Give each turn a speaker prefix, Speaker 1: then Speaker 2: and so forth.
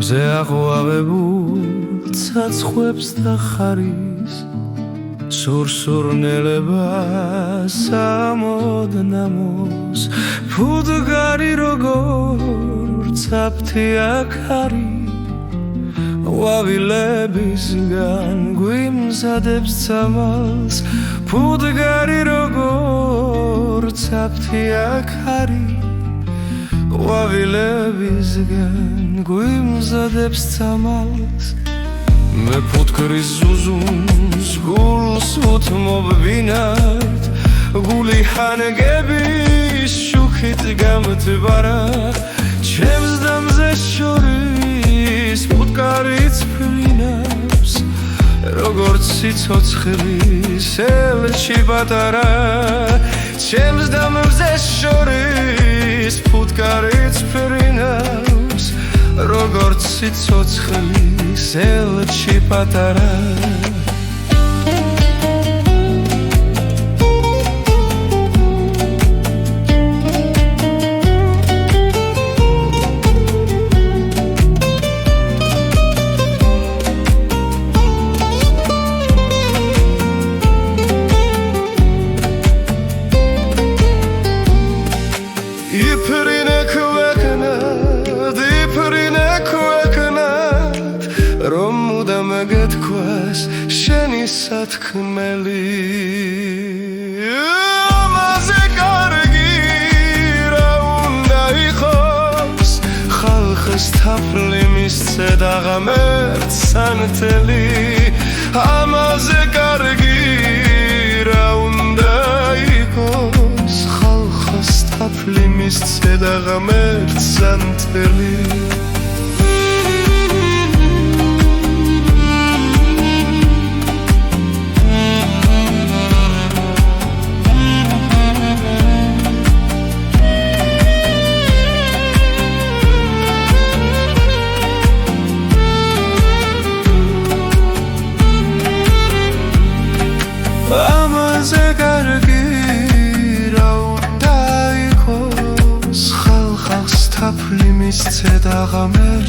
Speaker 1: მზე აყვავებულ ცაცხვებს და ხარის სურსურნელებას ამოდნამოს ფუდგარი როგორც აფთი აქ არის ყვავილებისგან გვიმზადებს ცამალს ფუდგარი როგორც აფთი აქ არის ყვავილებისგან გვიმზადებს ცამალს მე ფუტკრის ზუზუნს გულს უთმობვინად გული ჰანგების შუქით გამთბარა ჩემს დამზე შორის ფუტკარიც ფრინავს როგორც სიცოცხლის ელჩი პატარა ჩემს დამზე შორის ფუტკარიც ფრინავს როგორც სიცოცხლის ელჩი პატარა რომ მუდამ გეთქვას შენი სათქმელი ამაზე კარგი რა უნდა იყოს ხალხს თაფლი მისცე და ღამერთ სანთელი ამაზე კარგი რა უნდა იყოს ხალხს თაფლი მისცე და ღამერთ სანთელი ამაზე კარგი რა უნდა იყოს ხალხს თაფლი მისცე და ღამერთ